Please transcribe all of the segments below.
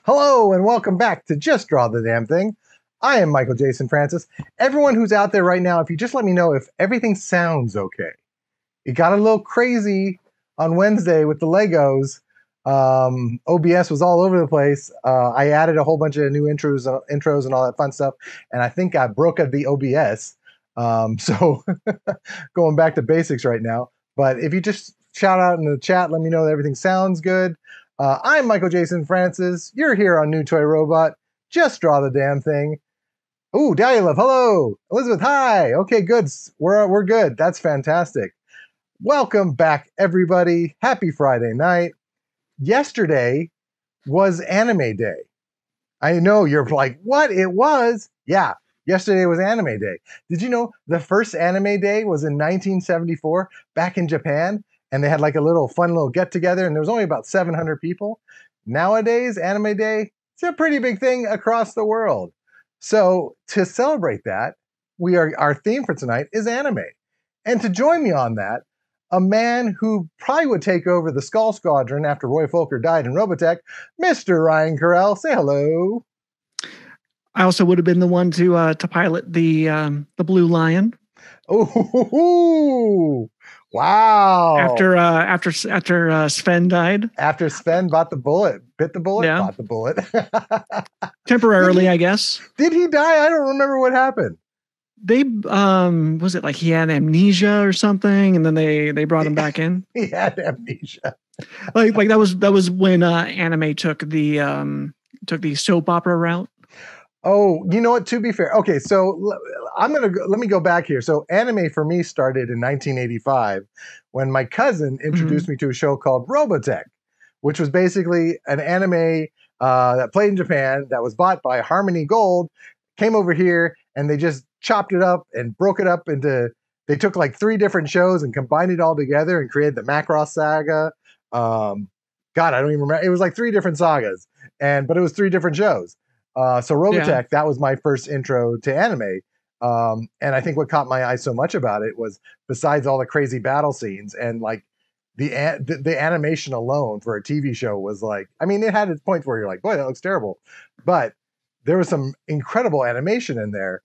Hello and welcome back to Just Draw the Damn Thing. I am Michael Jason Francis. Everyone who's out there right now, if you just let me know if everything sounds okay. It got a little crazy on Wednesday with the Legos. OBS was all over the place. I added a whole bunch of new intros and all that fun stuff, and I think I broke the OBS. So going back to basics right now. But if you just shout out in the chat, let me know that everything sounds good. I'm Michael Jason Francis. You're here on New Toy Robot. Just Draw the Damn Thing. Ooh, Dahlia Love, hello. Elizabeth, hi. Okay, good. We're good. That's fantastic. Welcome back, everybody. Happy Friday night. Yesterday was Anime Day. I know you're like, what? It was? Yeah, yesterday was Anime Day. Did you know the first Anime Day was in 1974 back in Japan? And they had like a little fun little get together, and there was only about 700 people. Nowadays, Anime Day, it's a pretty big thing across the world. So to celebrate that, our theme for tonight is anime. And to join me on that, a man who probably would take over the Skull Squadron after Roy Fokker died in Robotech, Mr. Ryan Carell. Say hello. I also would have been the one to pilot the Blue Lion. Oh, wow! After Sven died. After Sven bit the bullet, yeah. bought the bullet. Temporarily, I guess. Did he die? I don't remember what happened. They was it like he had amnesia or something, and then they brought him back in. He had amnesia. like that was when anime took the soap opera route. Oh, you know what? To be fair, okay, so let me go back here. So anime for me started in 1985 when my cousin introduced me to a show called Robotech, which was basically an anime that played in Japan that was bought by Harmony Gold, came over here, and they just chopped it up and broke it up into. They took like 3 different shows and combined it all together and created the Macross Saga. God, I don't even remember. It was like 3 different sagas, but it was 3 different shows. So Robotech, that was my first intro to anime. And I think what caught my eye so much about it was, besides all the crazy battle scenes and like the animation alone for a TV show was like, I mean, it had its points where you're like, boy, that looks terrible. But there was some incredible animation in there,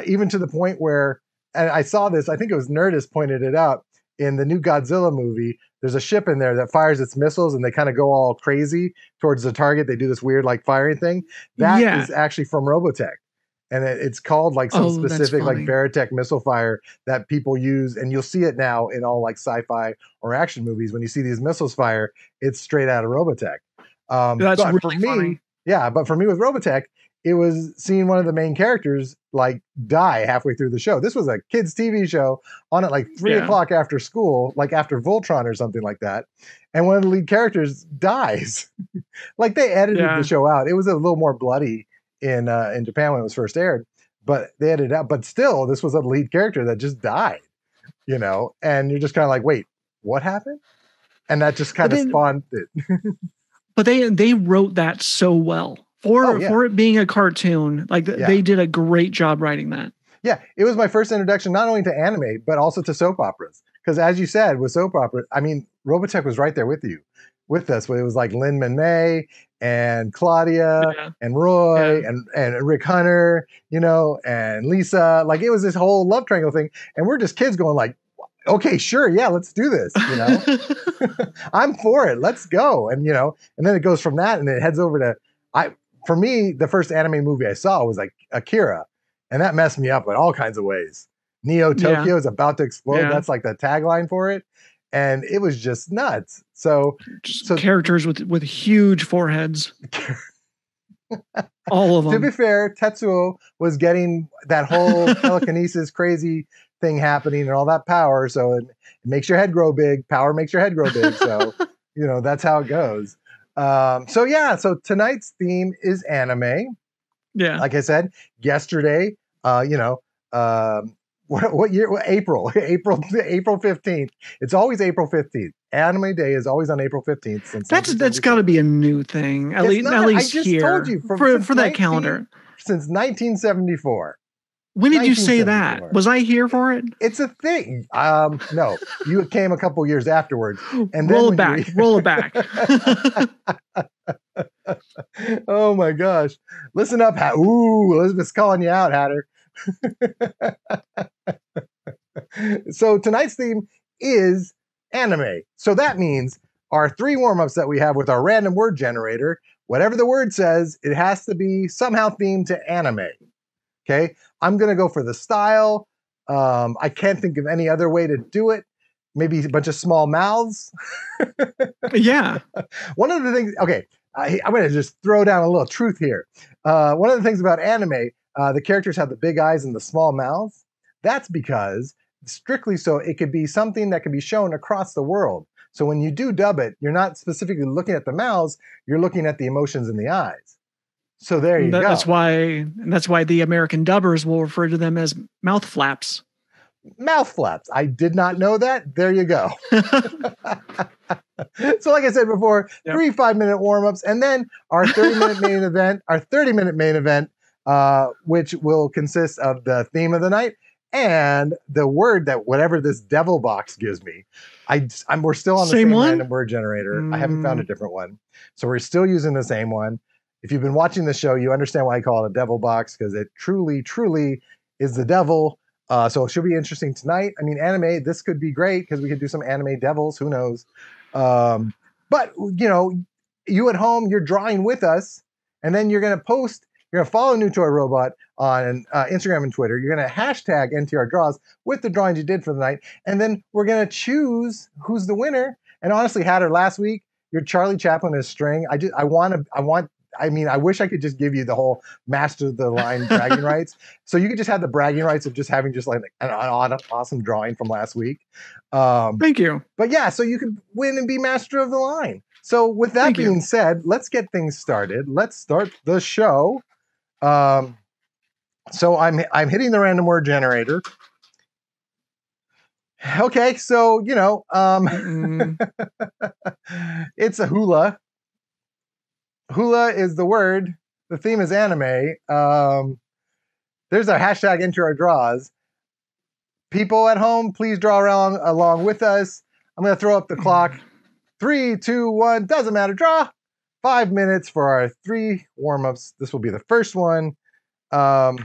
even to the point where, and I saw this, I think it was Nerdist pointed it out, in the new Godzilla movie, there's a ship in there that fires its missiles and they kind of go all crazy towards the target. They do this weird like firing thing. That is actually from Robotech. And it's called like some specific like Veritech missile fire that people use. And you'll see it now in all like sci-fi or action movies. When you see these missiles fire, it's straight out of Robotech. That's really funny. Yeah, but for me with Robotech, it was seeing one of the main characters like die halfway through the show. This was a kids' TV show on at like 3 o'clock after school, like after Voltron or something like that. And one of the lead characters dies. Like they edited the show out. It was a little more bloody in Japan when it was first aired, but they edited it out. But still, this was a lead character that just died, you know? And you're just kind of like, wait, what happened? And that just kind of spawned it. But they wrote that so well. For it being a cartoon, like they did a great job writing that. Yeah, it was my first introduction not only to anime, but also to soap operas. Because as you said, with soap opera, I mean, Robotech was right there with us. Where it was like Lin May and Claudia and Roy and Rick Hunter, you know, and Lisa. Like it was this whole love triangle thing. And we're just kids going like, okay, sure, yeah, let's do this, you know. I'm for it, let's go. And, you know, and then it goes from that and it heads over to, for me, the first anime movie I saw was like Akira, and that messed me up in all kinds of ways. Neo Tokyo is about to explode. Yeah. That's like the tagline for it, and it was just nuts. So characters with huge foreheads, all of them. To be fair, Tetsuo was getting that whole telekinesis crazy thing happening and all that power, so it makes your head grow big. Power makes your head grow big. So you know that's how it goes. So tonight's theme is anime. Yeah. Like I said, yesterday, what year? April 15th. It's always April 15th. Anime Day is always on April 15th. That's got to be a new thing. At least I just here told you for that calendar. Since 1974. When did you say that? Was I here for it? It's a thing. No, you came a couple years afterwards. And roll it back. Roll it back. Oh my gosh! Listen up, Ooh, Elizabeth's calling you out, Hatter. So tonight's theme is anime. So that means our 3 warm-ups that we have with our random word generator, whatever the word says, it has to be somehow themed to anime. Okay, I'm gonna go for the style. I can't think of any other way to do it. Maybe a bunch of small mouths. Yeah. One of the things, okay, I'm gonna just throw down a little truth here. One of the things about anime, the characters have the big eyes and the small mouths. That's because, strictly so, it could be something that can be shown across the world. So when you do dub it, you're not specifically looking at the mouths, you're looking at the emotions in the eyes. So there you go. That's why the American dubbers will refer to them as mouth flaps. Mouth flaps. I did not know that. There you go. So like I said before, 3 5-minute warm-ups, and then our 30-minute main event, our 30-minute main event, which will consist of the theme of the night and the word that whatever this devil box gives me. We're still on the same random word generator. I haven't found a different one. So we're still using the same one. If you've been watching the show, you understand why I call it a devil box, because it truly, truly is the devil. So it should be interesting tonight. I mean, anime, this could be great because we could do some anime devils. Who knows? But, you know, you at home, you're drawing with us, and then you're going to post, you're going to follow New Toy Robot on Instagram and Twitter. You're going to hashtag NTR Draws with the drawings you did for the night, and then we're going to choose who's the winner. And honestly, Hatter, last week, your Charlie Chaplin is string. I wish I could just give you the whole master of the line bragging rights. So you could just have the bragging rights of just having just like an awesome drawing from last week. Thank you. But yeah, so you could win and be master of the line. So with that being said, let's get things started. Let's start the show. So I'm hitting the random word generator. Okay, so you know, it's a hula. Hula is the word. The theme is anime. There's our hashtag Enter Our Draws. People at home, please draw along with us. I'm going to throw up the clock. 3, 2, 1, doesn't matter. Draw. 5 minutes for our 3 warm-ups. This will be the first one. Hula.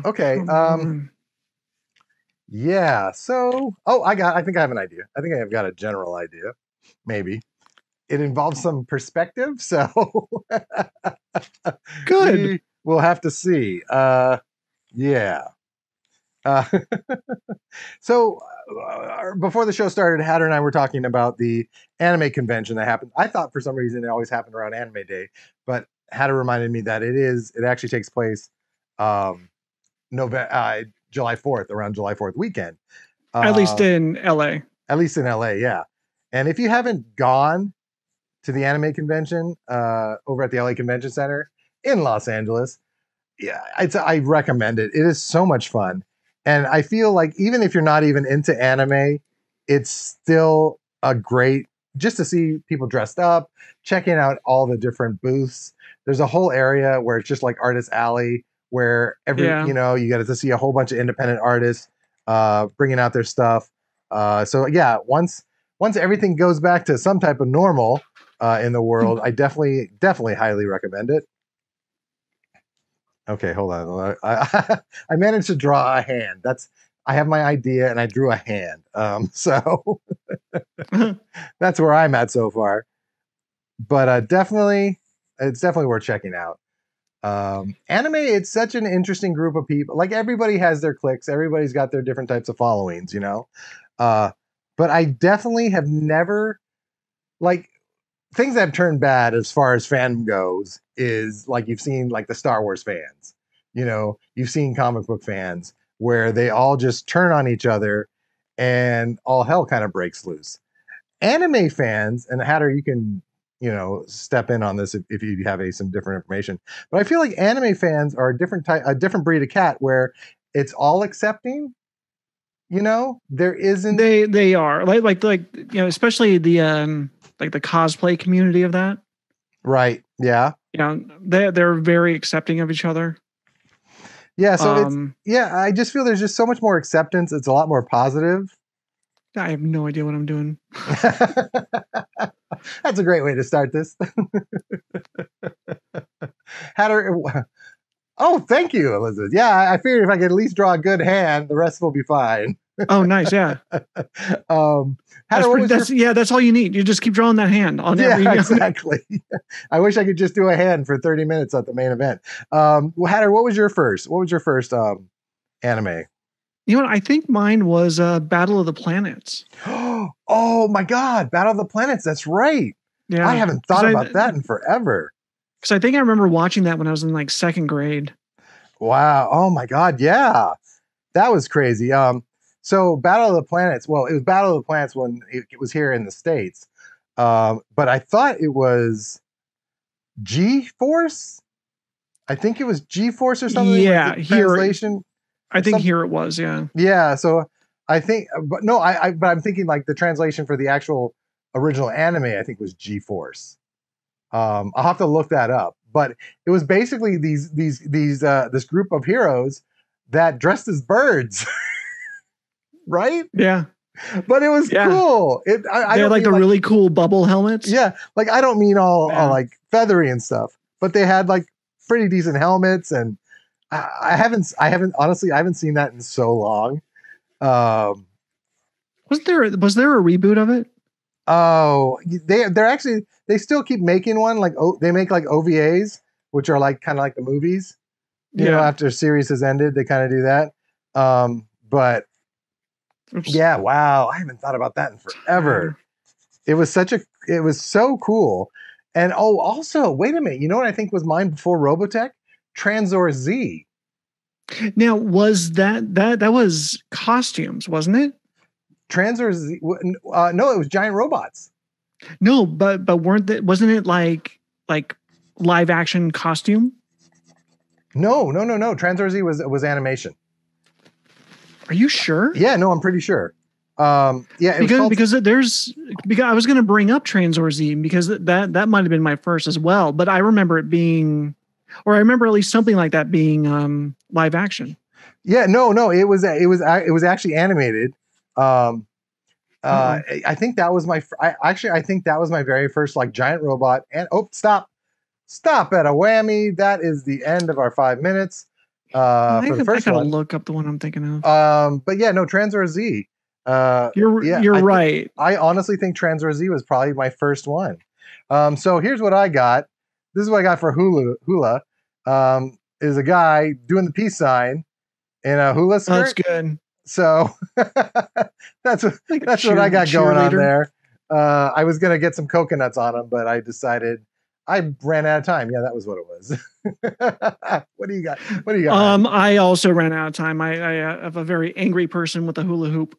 Okay. Yeah. So, I think I have an idea. I think I've got a general idea. Maybe. It involves some perspective, so good. We'll have to see. Yeah. So before the show started, Hatter and I were talking about the anime convention that happened. I thought for some reason it always happened around Anime Day, but Hatter reminded me that it actually takes place July 4th, around July 4th weekend. At least in LA. At least in LA, yeah. And if you haven't gone to the anime convention over at the LA Convention Center in Los Angeles, yeah, I recommend it. It is so much fun. And I feel like even if you're not even into anime, it's still a great, just to see people dressed up, checking out all the different booths. There's a whole area where it's just like Artist Alley, where you get to see a whole bunch of independent artists bringing out their stuff. So yeah, once everything goes back to some type of normal in the world, I definitely highly recommend it. Okay, hold on. I managed to draw a hand. I have my idea and I drew a hand. So that's where I'm at so far. But it's definitely worth checking out. Anime, it's such an interesting group of people. Like everybody has their cliques. Everybody's got their different types of followings, you know? But I definitely have never, like, things that have turned bad as far as fandom goes is like you've seen like the Star Wars fans, you know, you've seen comic book fans where they all just turn on each other and all hell kind of breaks loose. Anime fans, and Hatter, you can, you know, step in on this if you have some different information, but I feel like anime fans are a different breed of cat where it's all accepting. You know, there isn't. They are like you know, especially the like the cosplay community of that. Right. Yeah. You know, they're very accepting of each other. Yeah, so I just feel there's just so much more acceptance. It's a lot more positive. I have no idea what I'm doing. That's a great way to start this. Oh, thank you, Elizabeth. Yeah, I figured if I could at least draw a good hand, the rest will be fine. Oh, nice. Yeah. Hatter, that's all you need. You just keep drawing that hand on every. Exactly. I wish I could just do a hand for 30 minutes at the main event. Hatter, what was your first? What was your first anime? You know what? I think mine was Battle of the Planets. Oh my God, Battle of the Planets. That's right. Yeah, I haven't thought about that in forever. Because I think I remember watching that when I was in like second grade. Wow. Oh my God. Yeah, that was crazy. So Battle of the Planets. Well, it was Battle of the Planets when it was here in the States. But I thought it was G-Force. I think it was G-Force or something. Yeah, like translation. I think here it was. Yeah. Yeah. So I think, but no, but I'm thinking like the translation for the actual original anime, I think was G-Force. I'll have to look that up. But it was basically this group of heroes that dressed as birds, right? Yeah. But it was cool. They had like the really cool bubble helmets. Yeah, like I don't mean all like feathery and stuff, but they had like pretty decent helmets, and I haven't honestly seen that in so long. Was there a reboot of it? Oh, they're actually they still keep making one. Like they make like OVAs, which are like kind of like the movies. You know, after a series has ended, they kind of do that. But yeah, wow, I haven't thought about that in forever. It was so cool. And also, wait a minute, you know what I think was mine before Robotech? Tranzor Z. Now, was that was costumes, wasn't it? Tranzor Z. No, it was giant robots. No, but wasn't it like live action costume? No. Tranzor Z was animation. Are you sure? Yeah, no, I'm pretty sure. Yeah, because I was going to bring up Tranzor Z because that might have been my first as well, but I remember it being, or I remember at least something like that being live action. Yeah, no, it was actually animated. I think that was I think that was my very first like giant robot. And stop at a whammy. That is the end of our 5 minutes. For the first one, look up the one I'm thinking of. But yeah, no, Tranzor Z. You're right. I honestly think Tranzor Z was probably my first one. So here's what I got. This is what I got for hula. Is a guy doing the peace sign in a hula skirt. Oh, that's good. So that's what I got going on there. I was gonna get some coconuts on him, but I decided I ran out of time. Yeah, that was what it was. What do you got? I also ran out of time. I have a very angry person with a hula hoop.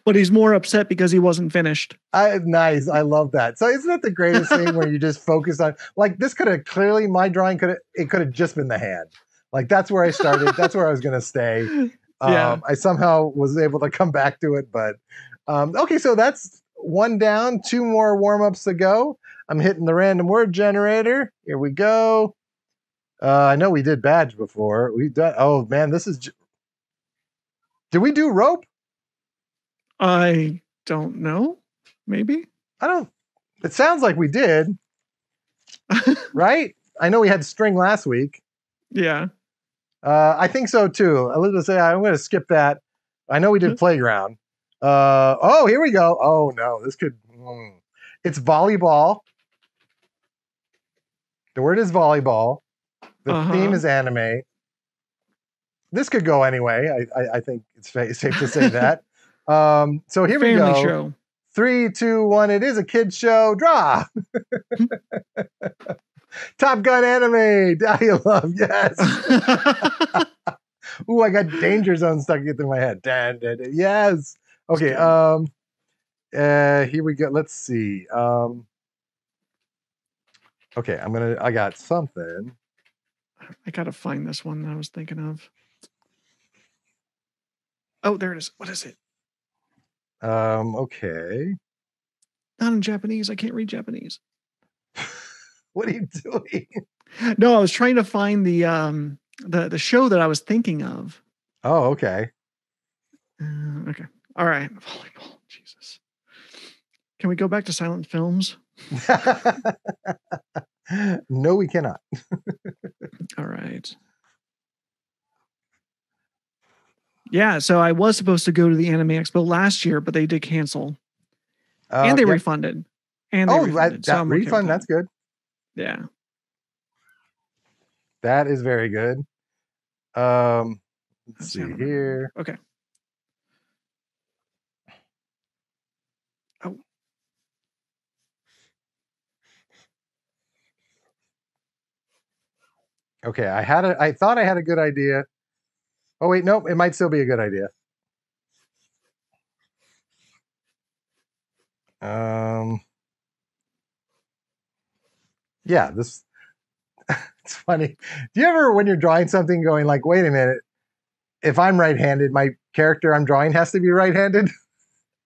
But he's more upset because he wasn't finished. Nice. I love that. So isn't that the greatest thing where you just focus on, like, this could have clearly, my drawing could have just been the hand. Like, that's where I started. That's where I was going to stay. I somehow was able to come back to it. But okay, so that's one down, 2 more warm-ups to go. I'm hitting the random word generator. Here we go. I know we did badge before. Oh man, this is. Did we do rope? I don't know. Maybe. I don't. It sounds like we did. Right? I know we had string last week. Yeah. I think so too. Elizabeth say I'm going to skip that. I know we did playground. Oh, here we go. Oh no, this could. It's volleyball. The word is volleyball. The theme is anime. This could go anyway. I think it's safe to say that. So here we go. Family show. 3, 2, 1. It is a kid's show. Draw. Top Gun anime. Dialogue. Yes. Ooh, I got Danger Zone stuck into my head. Yes. Okay. Here we go. Let's see. Okay, I got something. I gotta find this one that I was thinking of. Oh, there it is. What is it? Okay. Not in Japanese. I can't read Japanese. What are you doing? No, I was trying to find the show that I was thinking of. Oh, okay. Okay. All right. Volleyball. Jesus. Can we go back to silent films? No, we cannot. All right. Yeah, so I was supposed to go to the Anime Expo last year, but they did cancel. And they Yep. refunded. And they refunded. That I'm okay with refund, that. that's good. Yeah. That is very good. Let's see here. Okay. Oh. Okay, I thought I had a good idea. Oh wait, nope, it might still be a good idea. Yeah, this it's funny. Do you ever, when you're drawing something, going like, wait a minute, if I'm right-handed, my character I'm drawing has to be right-handed?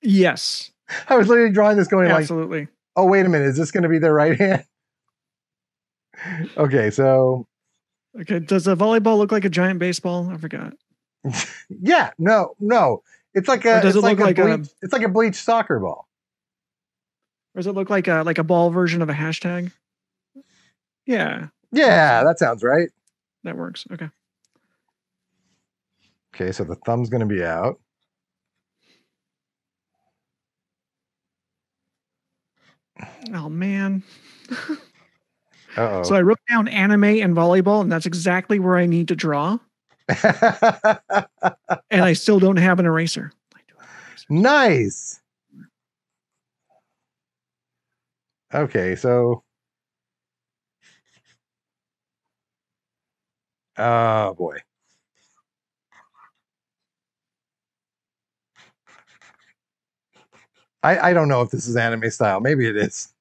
Yes. I was literally drawing this going Absolutely. like, oh, wait a minute, is this going to be their right hand? Okay, so. Okay, does a volleyball look like a giant baseball? I forgot. Yeah, no. It's like a. Does it look like it's like a bleached soccer ball. Or does it look like a ball version of a hashtag? Yeah. Yeah, that sounds right. That works. Okay. Okay, so the thumb's going to be out. Oh man. Uh-oh. So I wrote down anime and volleyball, and that's exactly where I need to draw. And I still don't have an eraser. Nice. Okay, so. Oh boy. I don't know if this is anime style. Maybe it is.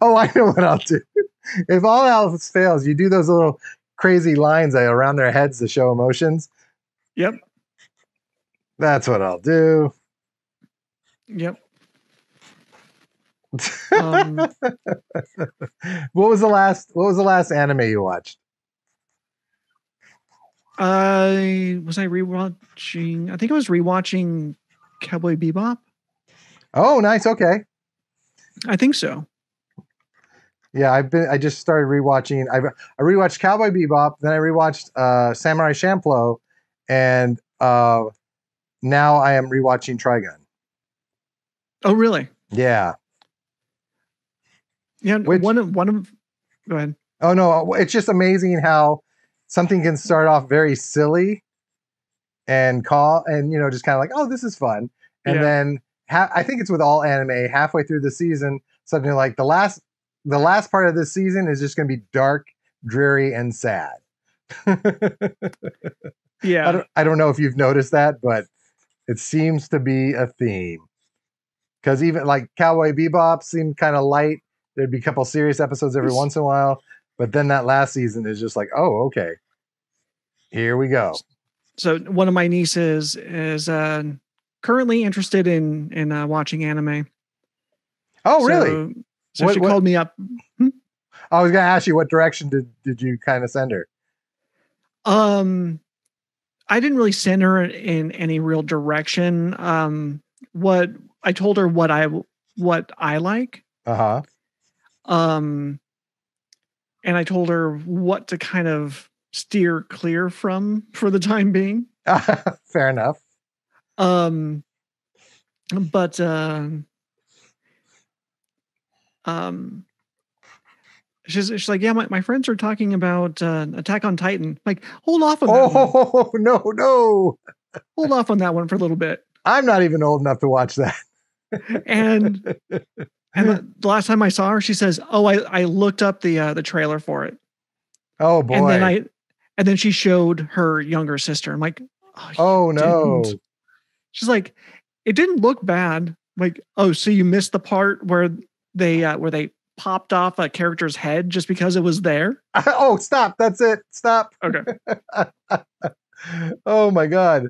Oh, I know what I'll do. If all else fails, you do those little crazy lines around their heads to show emotions. Yep. That's what I'll do. Yep. What was the last anime you watched? I rewatching. I think I was rewatching Cowboy Bebop. Oh, nice. Okay. I think so. Yeah, I just started rewatching. I rewatched Cowboy Bebop, then I rewatched Samurai Champloo, and now I am rewatching Trigun. Oh, really? Yeah. Yeah. One of. Go ahead. Oh no, it's just amazing how something can start off very silly and just kind of like, oh, this is fun, and then I think it's with all anime. Halfway through the season, something like the last part of this season is just going to be dark, dreary, and sad. Yeah. I don't know if you've noticed that, but it seems to be a theme. Because even like Cowboy Bebop seemed kind of light. There'd be a couple serious episodes every once in a while, but then that last season is just like, oh, okay, here we go. So one of my nieces is currently interested in watching anime. Oh, really? So she called me up. I was going to ask you, what direction did you kind of send her? I didn't really send her in any real direction. What I told her what I like. Uh-huh. And I told her what to kind of steer clear from for the time being. Fair enough. But she's like, yeah, my friends are talking about Attack on Titan. Like, hold off on that one. Oh, no. Hold off on that one for a little bit. I'm not even old enough to watch that. And the last time I saw her, she says, "Oh, I looked up the trailer for it." Oh boy! And then she showed her younger sister. I'm like, "Oh no!" Didn't. She's like, "It didn't look bad." Like, "Oh, so you missed the part where they popped off a character's head just because it was there?" Oh, stop! That's it. Stop. Okay. Oh my god.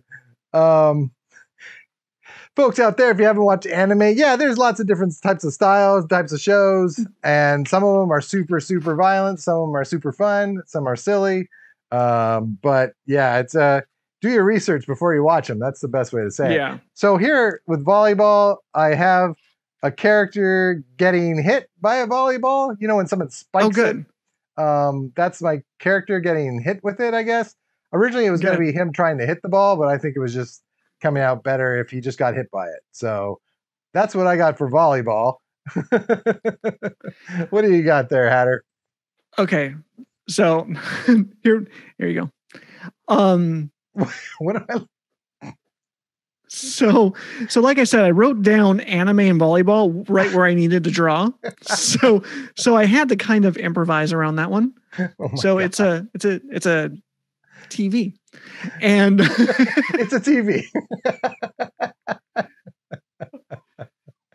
folks out there, if you haven't watched anime, yeah, there's lots of different types of styles, types of shows, and some of them are super, super violent. Some of them are super fun. Some are silly. But yeah, it's do your research before you watch them. That's the best way to say it. Yeah. So here with volleyball, I have a character getting hit by a volleyball. You know, when someone spikes Oh, good. it. That's my character getting hit with it, I guess. Originally, it was going to Good. be him trying to hit the ball, but I think it was just coming out better if he just got hit by it. So that's what I got for volleyball. What do you got there, Hatter? Okay. So here you go. What am I? So like I said, I wrote down anime and volleyball right where I needed to draw. So I had to kind of improvise around that one. Oh my So God. it's a TV. And It's a TV.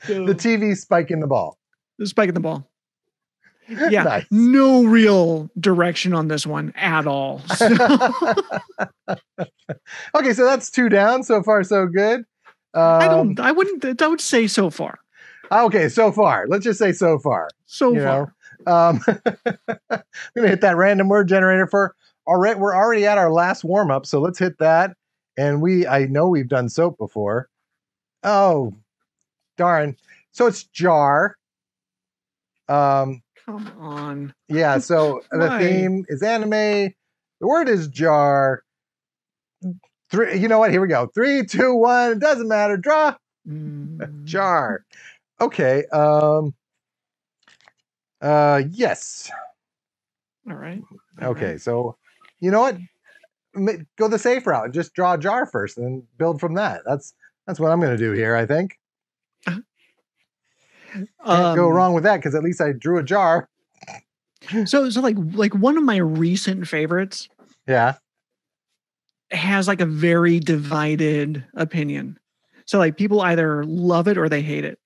So, The TV spiking the ball. spiking the ball. Yeah, Nice. no real direction on this one at all. So, Okay, so that's 2 down. So far, so good. I would say so far. Okay, so far. Let's just say so far. So You far. know, I'm gonna hit that random word generator for. All right, we're already at our last warm up, so let's hit that. And I know we've done soap before. Oh, darn! So it's jar. Come on. Yeah. So the Why? theme is anime. The word is jar. 3. You know what? Here we go. 3, 2, 1. It doesn't matter. Draw. Jar. Okay. Yes. All right. Okay. So, you know what? Go the safe route. Just draw a jar first, and then build from that. That's what I'm going to do here. I think. Can't go wrong with that because at least I drew a jar. So like one of my recent favorites Yeah. has like a very divided opinion. So like people either love it or they hate it.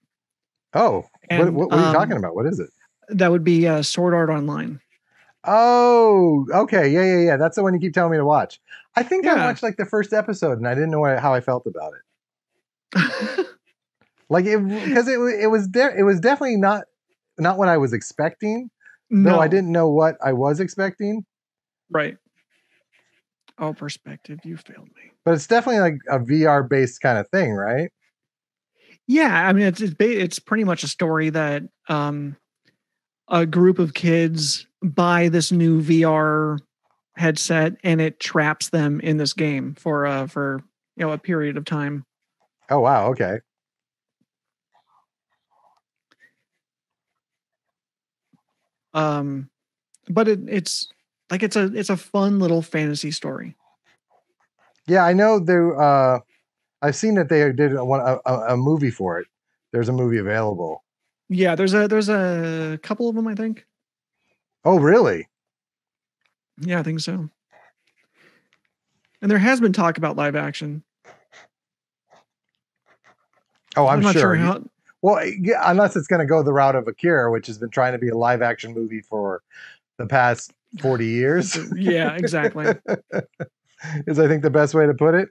Oh, And, what are you talking about? What is it? That would be Sword Art Online. Oh, okay. Yeah. That's the one you keep telling me to watch. I think I Yeah. watched like the first episode and I didn't know how I felt about it. Like because it was definitely not what I was expecting. No, Though I didn't know what I was expecting. Right. Oh, perspective, you failed me. But it's definitely like a VR based kind of thing, right? Yeah, I mean it's pretty much a story that a group of kids buy this new VR headset and it traps them in this game for a period of time. Oh wow, okay. But it's like it's a fun little fantasy story. Yeah, I know there. I've seen that they did a movie for it. There's a movie available. Yeah, there's a couple of them, I think. Oh, really? Yeah, I think so. And there has been talk about live action. Oh, I'm not sure. how. Well, yeah, unless it's going to go the route of Akira, which has been trying to be a live action movie for the past 40 years. Yeah, exactly. Is I think the best way to put it.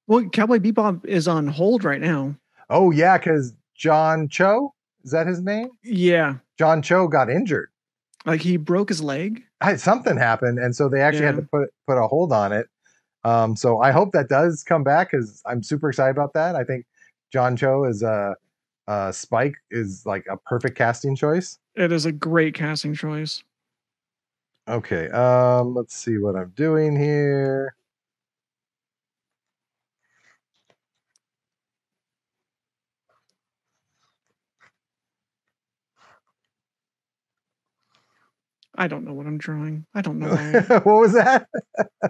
Well, Cowboy Bebop is on hold right now. Oh yeah, because John Cho, is that his name? Yeah, John Cho got injured. like he broke his leg. Something happened, and so they actually had to put a hold on it. So I hope that does come back because I'm super excited about that. I think John Cho is Spike is like a perfect casting choice. It is a great casting choice. Okay, let's see what I'm doing here. I don't know what I'm drawing. I don't know why. What was that?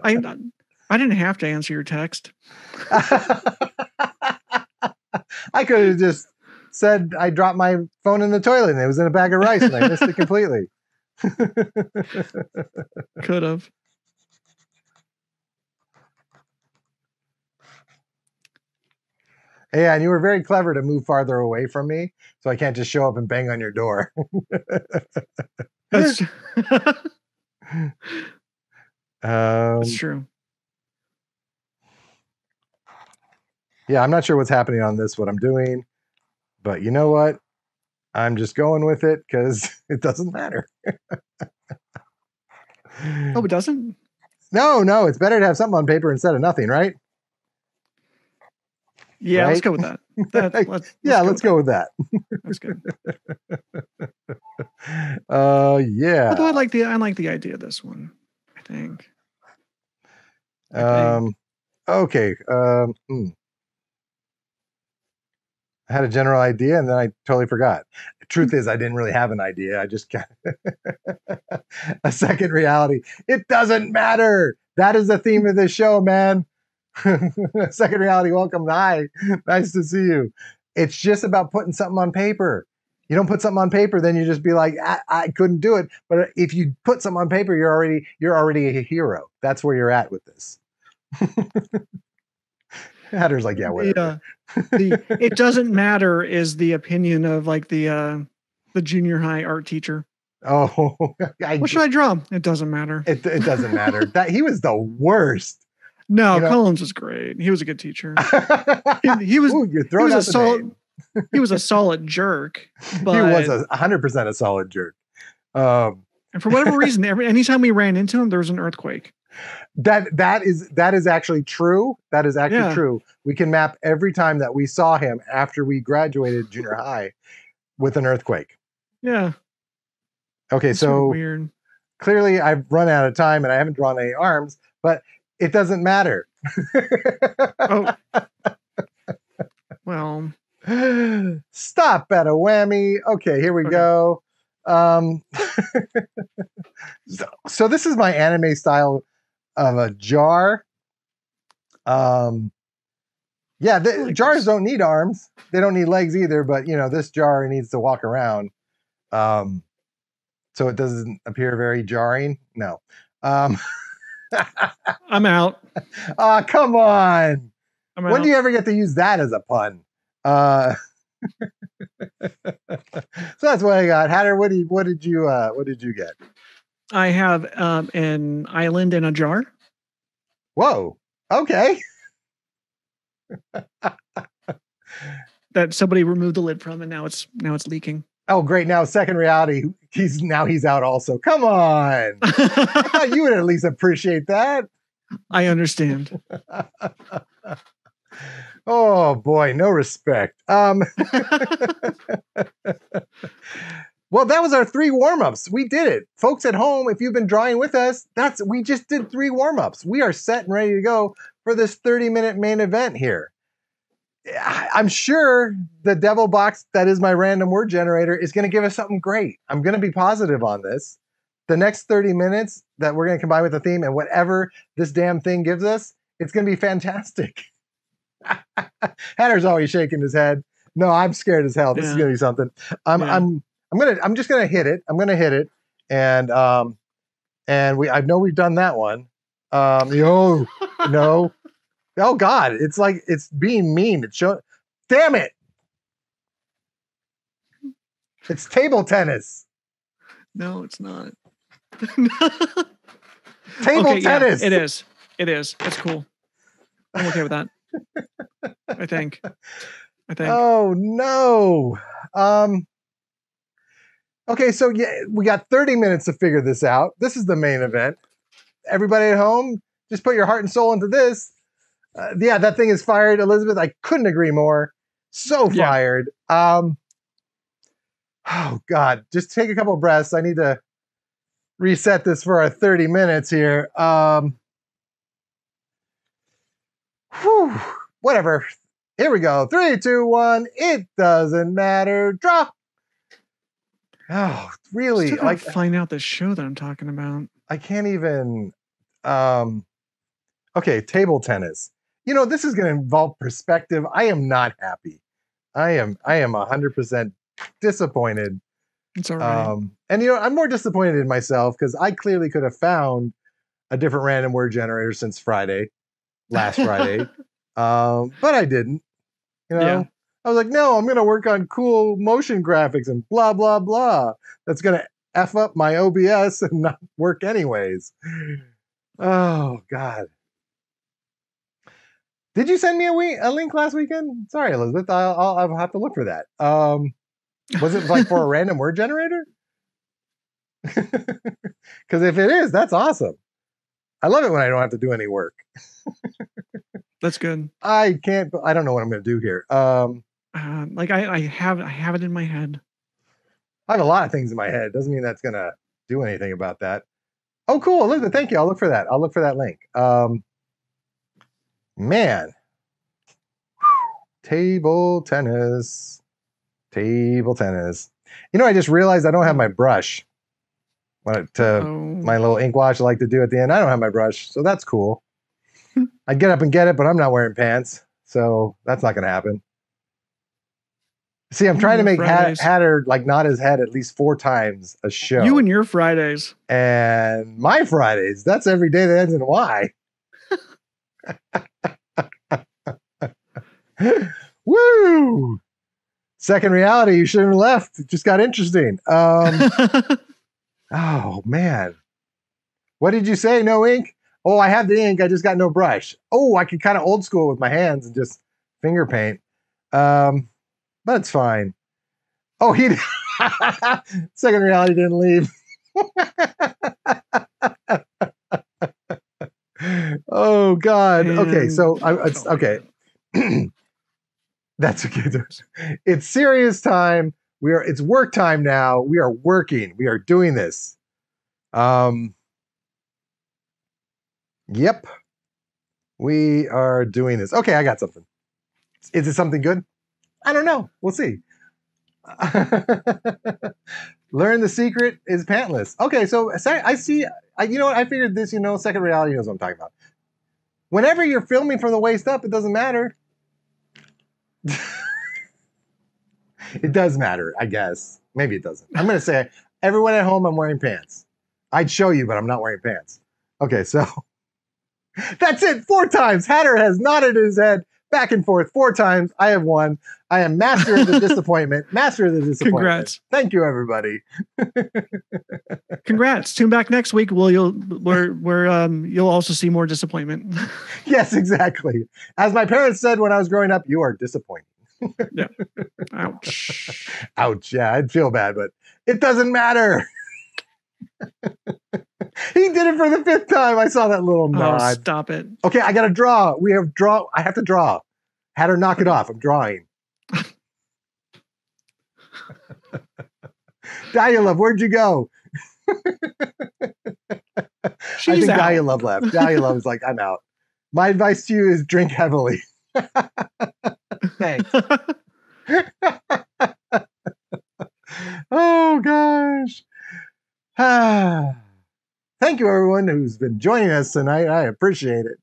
I didn't have to answer your text. I could have just said I dropped my phone in the toilet and it was in a bag of rice and I missed it completely. Could have. Yeah, and you were very clever to move farther away from me, so I can't just show up and bang on your door. That's That's true. Yeah, I'm not sure what's happening on this, what I'm doing, but you know what? I'm just going with it because it doesn't matter. Oh, it doesn't? No, it's better to have something on paper instead of nothing, right? Yeah, let's Right? go with that. Let's go with that. That's good. Yeah. Although I like the idea of this one. I think. Okay. I had a general idea and then I totally forgot. The truth is, I didn't really have an idea. I just got a second reality. It doesn't matter. That is the theme of this show, man. Second reality, welcome. Hi. Nice to see you. It's just about putting something on paper. You don't put something on paper, then you just be like, I couldn't do it. But if you put something on paper, you're already a hero. That's where you're at with this. Hatter's like, yeah, whatever. It doesn't matter is the opinion of like the junior high art teacher. Oh, what should I draw? It doesn't matter. It doesn't matter. That he was the worst. No, Collins was great. He was a good teacher. he was. Ooh, you're throwing out the name. He was a solid jerk. But he was 100% a solid jerk. And for whatever reason, anytime we ran into him, there was an earthquake. That is actually true. That is actually true. We can map every time that we saw him after we graduated junior high with an earthquake. Yeah. Okay, that's so weird. Clearly I've run out of time and I haven't drawn any arms, but it doesn't matter. Oh. Well. Stop at a whammy. Okay, here we go. So this is my anime style of a jar. Yeah, jars don't need arms. They don't need legs either, but this jar needs to walk around. So it doesn't appear very jarring. No. I'm out. Oh, come on. When do you ever get to use that as a pun? So that's what I got. Hatter, what did you get? I have an island in a jar. Whoa. Okay. That somebody removed the lid from, and now it's leaking. Oh, great! Now second reality. He's out also. Come on. I thought you would at least appreciate that. I understand. Oh boy, no respect. Well, that was our 3 warm-ups. We did it. Folks at home, if you've been drawing with us, we just did 3 warm-ups. We are set and ready to go for this 30-minute main event here. I'm sure the devil box that is my random word generator is going to give us something great. I'm going to be positive on this. The next 30 minutes that we're going to combine with the theme and whatever this damn thing gives us, it's going to be fantastic. Hatter's always shaking his head. No, I'm scared as hell. This is going to be something. I'm just going to hit it. I'm going to hit it. And I know we've done that one. No. Oh God, it's like it's being mean. It's showing. Damn it! It's table tennis. No, it's not. Table tennis. Yeah, it is. It is. It's cool. I'm okay with that. I think. Oh no. Okay, so yeah, we got 30 minutes to figure this out. This is the main event. Everybody at home, just put your heart and soul into this. Yeah, that thing is fired, Elizabeth. I couldn't agree more. So fired. Oh God, just take a couple breaths. I need to reset this for our 30 minutes here. Whatever. Here we go. 3, 2, 1. It doesn't matter. Draw. Oh, really? Still gotta find out the show that I'm talking about. I can't even. Okay, table tennis. This is going to involve perspective. I am not happy. I am 100% disappointed. It's all right. And I'm more disappointed in myself because I clearly could have found a different random word generator since last Friday. But I didn't. I was like, no, I'm going to work on cool motion graphics and blah, blah, blah. That's going to F up my OBS and not work anyways. Oh, God. Did you send me a link last weekend? Sorry, Elizabeth. I'll have to look for that. Was it like for a random word generator? Because if it is, that's awesome. I love it when I don't have to do any work. That's good. I don't know what I'm going to do here. Like I have it in my head. I have a lot of things in my head. Doesn't mean that's going to do anything about that. Oh, cool. Elizabeth, thank you. I'll look for that. I'll look for that link. Man. Table tennis. Table tennis. You know, I just realized I don't have my brush. My little ink wash I like to do at the end. I don't have my brush, so that's cool. I'd get up and get it, but I'm not wearing pants, so that's not going to happen. See, I'm trying to make Hatter like nod his head at least 4 times a show. You and your Fridays. And my Fridays. That's every day that ends in Y. Woo! Second reality, you shouldn't have left. It just got interesting. Oh, man. What did you say? No ink? Oh, I have the ink. I just got no brush. Oh, I could kind of old school with my hands and just finger paint. But it's fine. Oh, he second reality didn't leave. Oh, God. Okay, so it's okay. That's okay. It's serious time. It's work time now. We are working. We are doing this. Yep. We are doing this. Okay, I got something. Is it something good? I don't know. We'll see. Learn the secret is pantless. Okay, so I see. You know what? I figured this. Second reality knows what I'm talking about. Whenever you're filming from the waist up, it doesn't matter. It does matter, I guess. Maybe it doesn't. I'm going to say, everyone at home, I'm wearing pants. I'd show you, but I'm not wearing pants. Okay, so that's it. 4 times. Hatter has nodded his head back and forth 4 times. I have won. I am master of the disappointment. Master of the disappointment. Congrats. Thank you, everybody. Congrats. Tune back next week. You'll also see more disappointment. Yes, exactly. As my parents said when I was growing up, you are disappointing. Yeah. Ouch. Ouch. Yeah, I'd feel bad, but it doesn't matter. He did it for the 5th time. I saw that little nod. Oh, stop it. Okay, I got to draw. I have to draw. Hatter, knock it off. I'm drawing. Dahlia, where'd you go? I think Dahlia left. Dahlia is like, I'm out. My advice to you is drink heavily. Thanks. Oh, gosh. Thank you, everyone who's been joining us tonight. I appreciate it.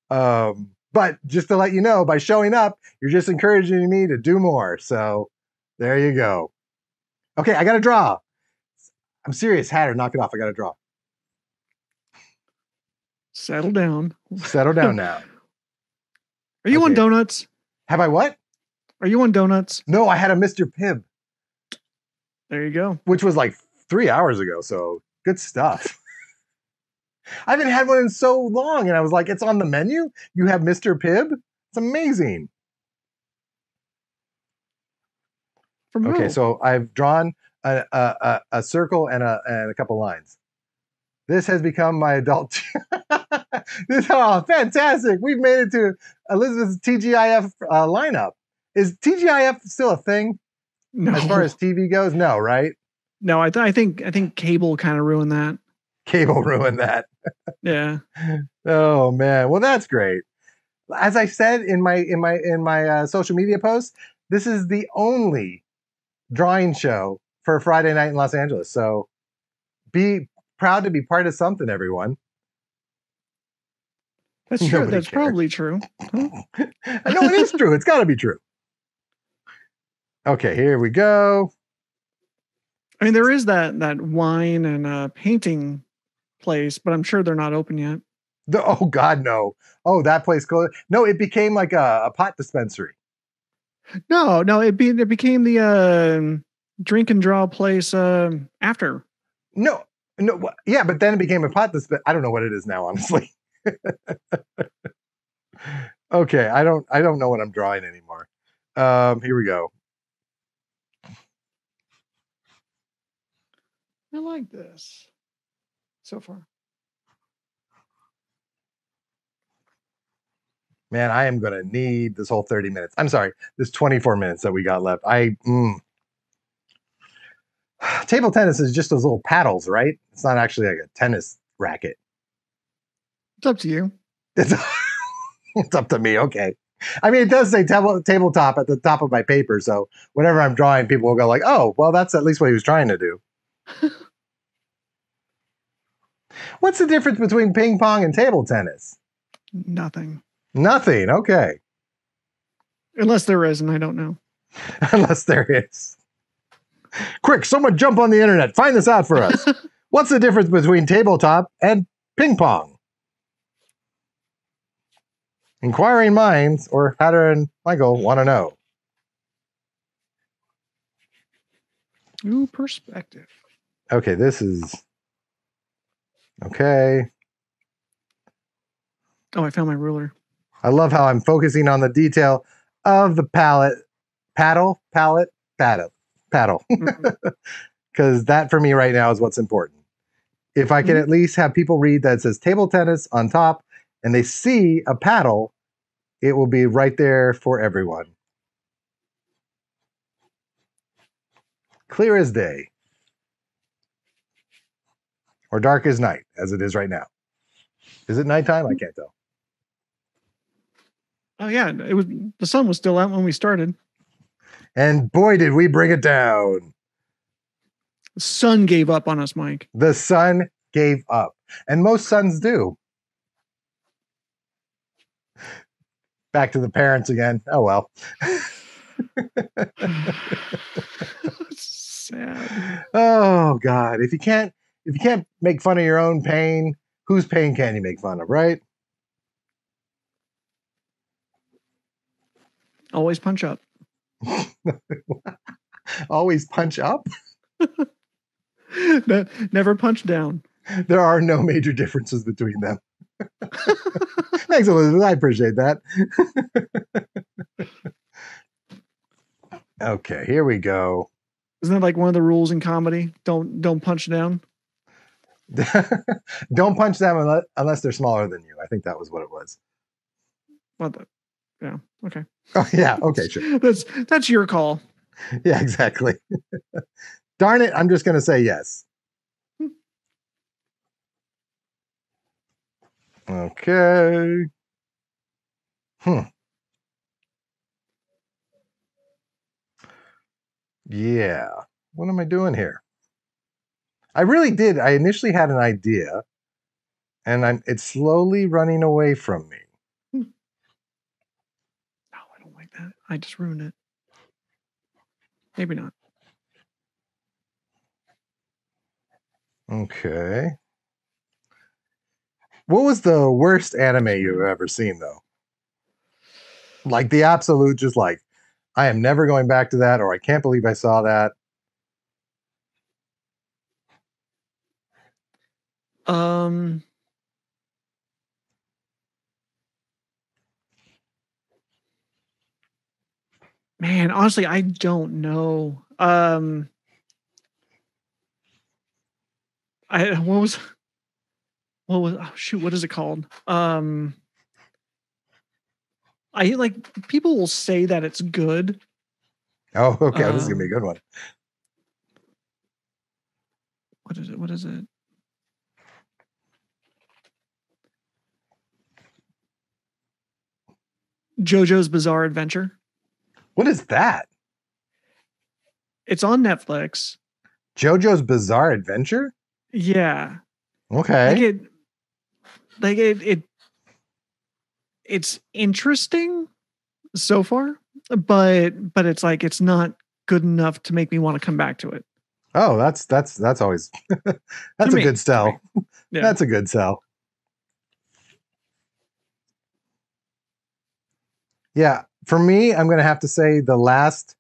But just to let you know, by showing up, you're just encouraging me to do more. So there you go. Okay, I got to draw. I'm serious. Hatter, knock it off. I got to draw. Settle down. Settle down now. Are you on donuts? Have I what? Are you on donuts? No, I had a Mr. Pibb. There you go. Which was like 3 hours ago. So good stuff. I haven't had one in so long. And I was like, it's on the menu? You have Mr. Pibb? It's amazing. Okay, so I've drawn a circle and a couple lines. This has become my adult. Fantastic. We've made it to Elizabeth's TGIF lineup. Is TGIF still a thing? No. As far as TV goes? No, right? No, I think cable kind of ruined that. Cable ruined that. Yeah. Oh man. Well, that's great. As I said in my social media post, this is the only drawing show for a Friday night in Los Angeles. So be proud to be part of something, everyone. That's true. That's probably true. No, it is true. It's got to be true. Okay, here we go. I mean, there is that wine and painting place, but I'm sure they're not open yet. Oh God, no. Oh, that place closed. No, it became like a pot dispensary. No, it became the drink and draw place after. No, yeah, but then it became a pot dispensary. I don't know what it is now, honestly. Okay, I don't know what I'm drawing anymore. Here we go. I like this so far. Man, I am gonna need this whole 30 minutes. I'm sorry, this 24 minutes that we got left. Table tennis is just those little paddles, right? It's not actually like a tennis racket. It's up to you. It's it's up to me. Okay. I mean, it does say tabletop at the top of my paper, so whenever I'm drawing, people will go like, "Oh, well, that's at least what he was trying to do." What's the difference between ping pong and table tennis? Nothing. Nothing. Okay. Unless there is, and I don't know. Unless there is. Quick, someone jump on the internet. Find this out for us. What's the difference between tabletop and ping pong? Inquiring minds or Hatter and Michael want to know. Ooh, perspective. Okay, this is okay. Oh, I found my ruler. I love how I'm focusing on the detail of the paddle. Because that for me right now is what's important. If I can at least have people read that it says table tennis on top and they see a paddle, it will be right there for everyone. Clear as day. Or dark as night, as it is right now. Is it nighttime? I can't tell. Oh yeah, it was. The sun was still out when we started. And boy, did we bring it down. The sun gave up on us, Mike. The sun gave up. And most suns do. Back to the parents again. Oh, well. Sad. Oh, God. If you can't make fun of your own pain, whose pain can you make fun of, right? Always punch up. Always punch up? Never punch down. There are no major differences between them. Thanks, Elizabeth. I appreciate that. Okay, here we go. Isn't that like one of the rules in comedy? Don't punch down. Don't punch them unless they're smaller than you. I think that was what it was. What the? Yeah. Okay. Oh yeah. Okay. Sure. That's your call. Yeah. Exactly. Darn it! I'm just gonna say yes. Okay. Yeah. What am I doing here? I really did. I initially had an idea, and it's slowly running away from me. No, I don't like that. I just ruined it. Maybe not. Okay. What was the worst anime you've ever seen, though? Like the absolute, just like, I am never going back to that, or I can't believe I saw that. Man, honestly, I don't know. Oh shoot, what is it called? I like people will say that it's good. Oh, okay. This is gonna be a good one. What is it? What is it? JoJo's Bizarre Adventure. What is that? It's on Netflix. JoJo's Bizarre Adventure? Yeah. Okay. It's interesting so far, but it's like it's not good enough to make me want to come back to it. Oh, that's always that's a good sell. Yeah. That's a good sell. Yeah, for me, I'm going to have to say the last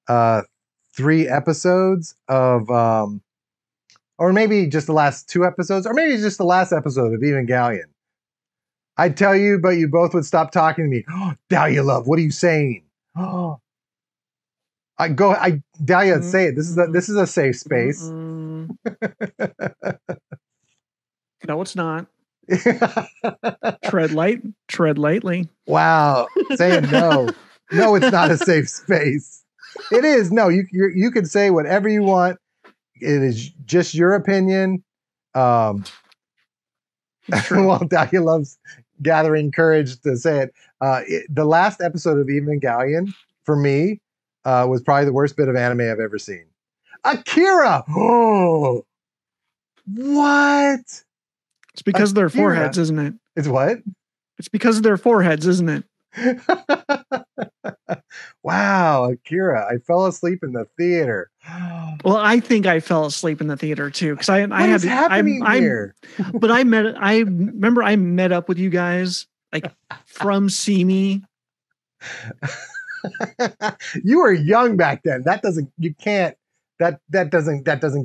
3 episodes of or maybe just the last 2 episodes, or maybe just the last episode of Evangelion. I'd tell you, but you both would stop talking to me. Dahlia Love, what are you saying? Dahlia, say it. This is a safe space. No, it's not. Tread lightly. Wow, saying no. No, it's not a safe space. It is. No, you can say whatever you want. It is just your opinion. Well, Dahlia loves gathering courage to say it. The last episode of Evangelion, for me, was probably the worst bit of anime I've ever seen. Akira! Oh, what? It's because of their foreheads, isn't it? It's what? It's because of their foreheads, isn't it? Wow, Akira! I fell asleep in the theater. Well, I think I fell asleep in the theater too because I had to. Happening here? But I remember I met up with you guys like from See You were young back then. That doesn't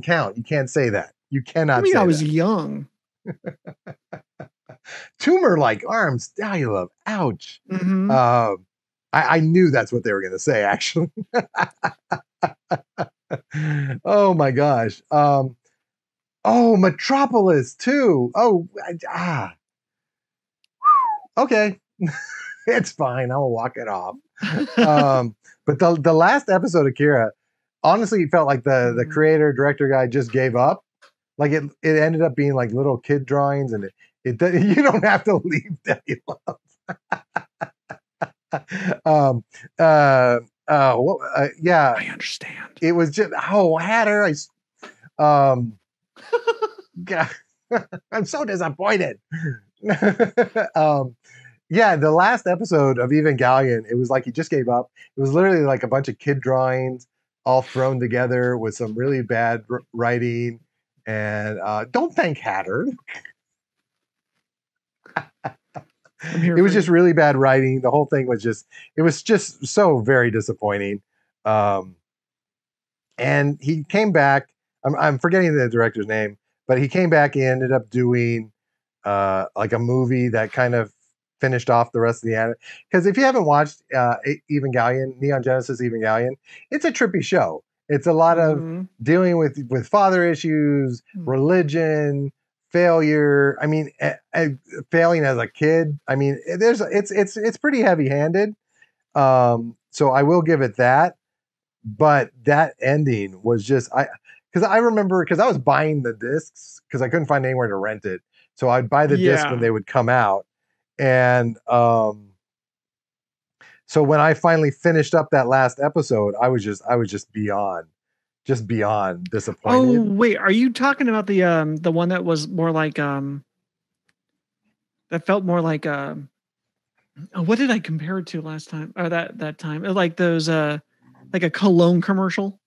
count. You can't say that. You cannot. I mean, say I was that. young. Tumor-like arms. Dahlia Love. Ouch. Mm-hmm. I knew that's what they were going to say, actually. Oh my gosh. Oh, Metropolis too. Oh, okay. It's fine. I'll walk it off. But the last episode of Akira, honestly, felt like the creator director guy just gave up. Like it ended up being like little kid drawings, and it you don't have to leave Dahlia Love. Yeah, I understand. It was just Hatter. God, I'm so disappointed. Yeah, the last episode of Evangelion, it was like he just gave up. It was literally like a bunch of kid drawings all thrown together with some really bad writing. And don't thank Hatter. It was just really bad writing. The whole thing was just so very disappointing. And he came back. I'm forgetting the director's name, but he came back. He ended up doing like a movie that kind of finished off the rest of the anime. Because if you haven't watched Evangelion, Neon Genesis Evangelion, it's a trippy show. It's a lot of dealing with father issues, religion, failure. I mean, failing as a kid. I mean, it's pretty heavy-handed. So I will give it that. But that ending was just because I remember because I was buying the discs because I couldn't find anywhere to rent it. So I'd buy the disc when they would come out. And so when I finally finished up that last episode, I was just beyond disappointed. Oh wait, are you talking about the one that was more like that felt more like what did I compare it to last time or that time? Like those like a cologne commercial?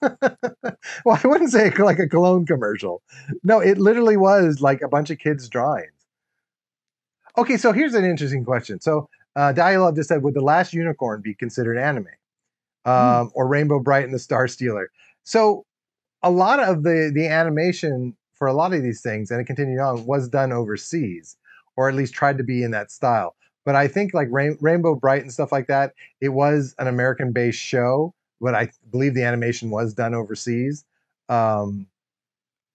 Well, I wouldn't say like a cologne commercial. No, it literally was like a bunch of kids' drawings. Okay, so here's an interesting question. So Dahlia Love just said, would The Last Unicorn be considered anime? Or Rainbow Bright and the Star Stealer? So a lot of the animation for a lot of these things, and it continued on, was done overseas, or at least tried to be in that style. But I think like Rainbow Bright and stuff like that, it was an American-based show, but I believe the animation was done overseas. And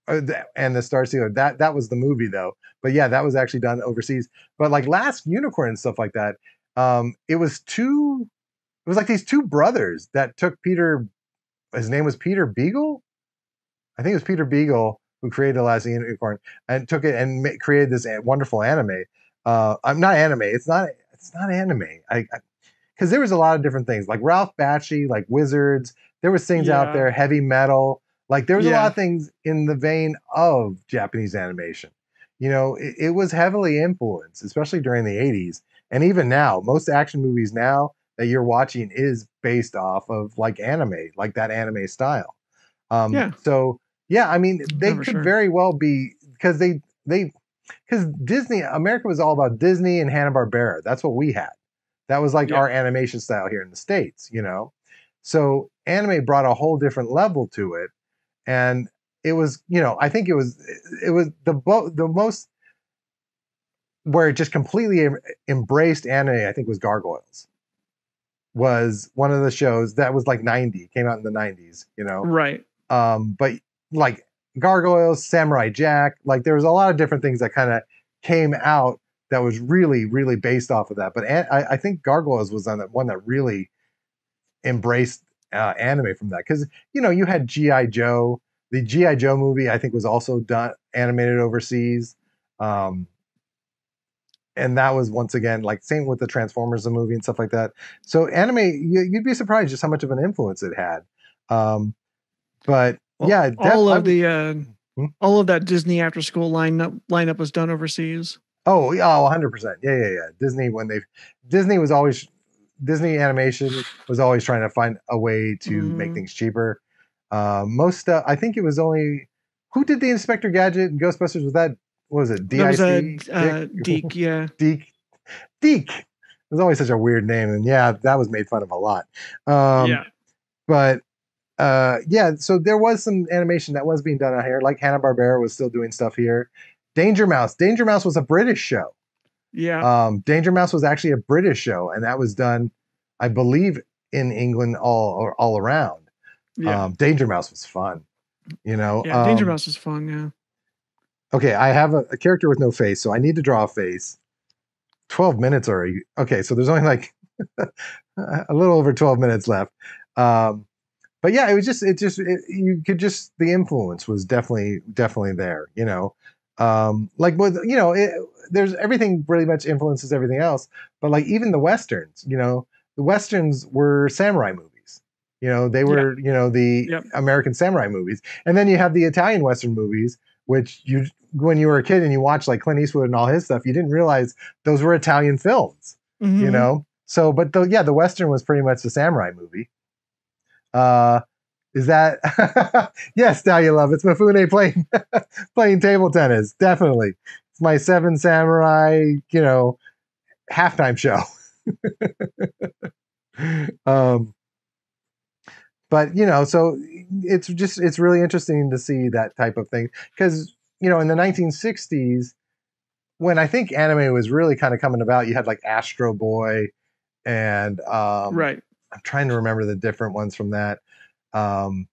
the Star Stealer, that was the movie though. But yeah, that was actually done overseas. But like Last Unicorn and stuff like that, it was like these two brothers that took Peter. His name was Peter Beagle. I think it was Peter Beagle who created The Last Unicorn and took it and created this wonderful anime. I'm not anime. It's not anime. Because there was a lot of different things like Ralph Bakshi, like Wizards. There was things out there, heavy metal. Like there was a lot of things in the vein of Japanese animation. You know, it was heavily influenced, especially during the 80s. And even now, most action movies now that you're watching is based off of like anime, like that anime style. So yeah, I mean, they could very well be because because Disney, America was all about Disney and Hanna-Barbera. That's what we had. That was like our animation style here in the States, you know? So anime brought a whole different level to it. And it was, you know, I think it was the most where it just completely embraced anime, I think was Gargoyles. Was one of the shows that was like 90, came out in the 90s, you know. Right. But like Gargoyles, Samurai Jack, like there was a lot of different things that kind of came out that was really, really based off of that. But I think Gargoyles was on that one that really embraced anime from that, because you know you had GI Joe. The GI Joe movie I think was also done animated overseas, um, and that was once again like same with the Transformers the movie and stuff like that. So anime, you'd be surprised just how much of an influence it had. Um, but Well, yeah, hmm? all of that Disney after school lineup was done overseas. Oh yeah, 100%. Yeah. Disney was always Disney animation was always trying to find a way to make Hmm. things cheaper. Most I think it was only who did the Inspector Gadget and Ghostbusters, was that, what was it, That was a Dick Deke, yeah, Deke Deke. It was always such a weird name, and yeah, that was made fun of a lot. Um, yeah, but yeah, so there was some animation that was being done out here, like Hanna-Barbera was still doing stuff here. Danger Mouse was a British show. yeah, Danger Mouse was actually a British show, and that was done, I believe, in England all around. yeah, Danger Mouse was fun, you know. yeah. Danger Mouse was fun. Yeah. Okay, I have a character with no face, so I need to draw a face. 12 minutes already. Okay, so there's only like a little over 12 minutes left. Um, but yeah, you could just, the influence was definitely there, you know. Like with, you know, there's everything pretty much influences everything else, but like even the westerns, you know, the westerns were samurai movies. You know, they Yeah. were, you know, the Yep. American samurai movies. And then you have the Italian western movies, which you, when you were a kid and you watched like Clint Eastwood and all his stuff, you didn't realize those were Italian films, you Hmm. know. So but the western was pretty much the samurai movie. uh is that yes, Dahlia Love, it's Mifune playing playing table tennis. Definitely. It's my Seven Samurai, you know, halftime show. um but you know, so it's really interesting to see that type of thing, because you know in the 1960s, when I think anime was really kind of coming about, you had like Astro Boy and Right. I'm trying to remember the different ones from that. Um,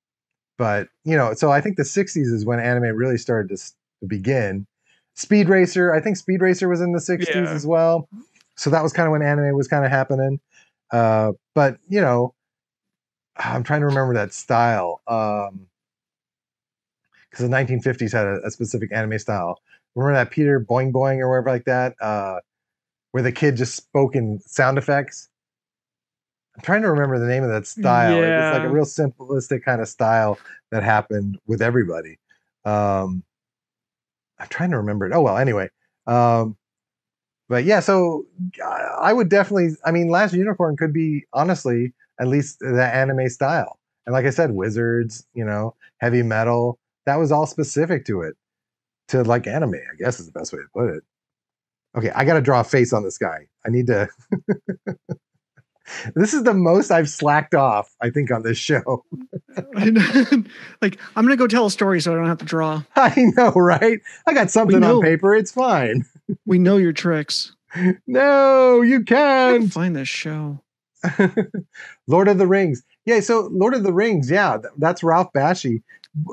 but you know, so I think the 60s is when anime really started to begin. Speed Racer, I think Speed Racer was in the 60s Yeah. as well. So that was kind of when anime was kind of happening. But you know, I'm trying to remember that style. Because the 1950s had a specific anime style. Remember that Peter Boing Boing or whatever like that, where the kid just spoke in sound effects. I'm trying to remember the name of that style. It was like a Yeah. real simplistic kind of style that happened with everybody. Um, I'm trying to remember it. Oh well, anyway. Um, but yeah, so I would definitely. I mean, Last Unicorn could be honestly at least the anime style. And like I said, Wizards, you know, heavy metal. That was all specific to it, to like anime. I guess is the best way to put it. Okay, I got to draw a face on this guy. I need to. This is the most I've slacked off, I think, on this show. Like, I'm gonna go tell a story so I don't have to draw. I know, right? I got We something on know. paper. It's fine. We know your tricks. No, you I gotta can't. find this show. Lord of the Rings. Yeah, so Lord of the Rings, yeah, that's Ralph Bakshi.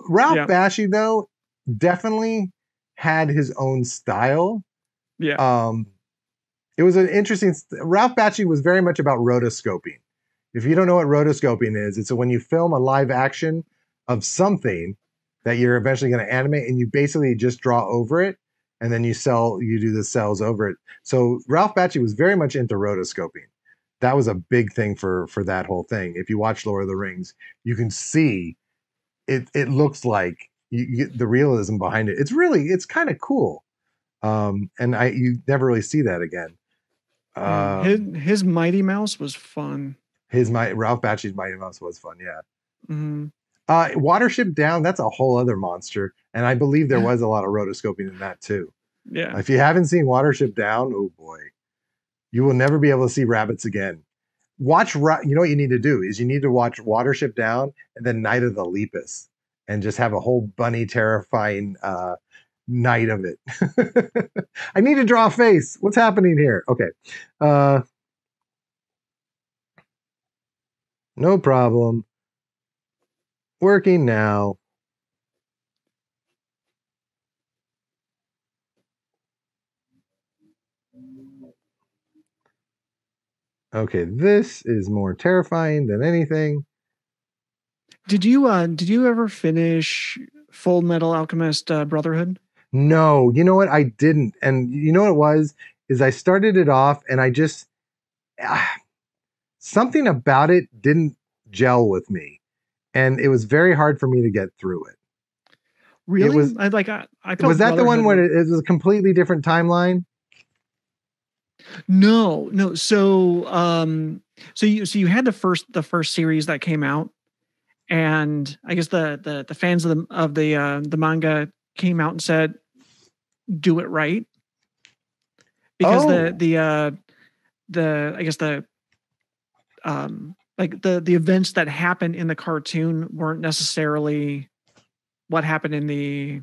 Ralph Yeah. Bakshi, though, definitely had his own style. Yeah. Um, it was an interesting. Ralph Bakshi was very much about rotoscoping. If you don't know what rotoscoping is, it's when you film a live action of something that you're eventually going to animate, and you basically just draw over it, and then you do the cells over it. So Ralph Bakshi was very much into rotoscoping. That was a big thing for that whole thing. If you watch Lord of the Rings, you can see it. It looks like you get the realism behind it. It's kind of cool. And you never really see that again. Yeah. His Mighty Mouse was fun. My Ralph Bakshi's Mighty Mouse was fun, yeah. Hmm. Watership Down, that's a whole other monster, and I believe there was a lot of rotoscoping in that too. Yeah. If you haven't seen Watership Down, oh boy, you will never be able to see rabbits again. You know what you need to do is you need to watch Watership Down and then Night of the Lepus, and just have a whole bunny terrifying night of it. I need to draw a face. What's happening here? Okay. No problem. Working now. Okay, this is more terrifying than anything. Did you ever finish Full Metal Alchemist Brotherhood? No, you know what? I didn't. And you know what it was? Is I started it off and I just something about it didn't gel with me. And it was very hard for me to get through it. Really? Was, I felt was that the one Brotherhood where it was a completely different timeline? No. So you had the first series that came out, and I guess the fans of the manga came out and said, do it right. Because the I guess the like the events that happened in the cartoon weren't necessarily what happened in the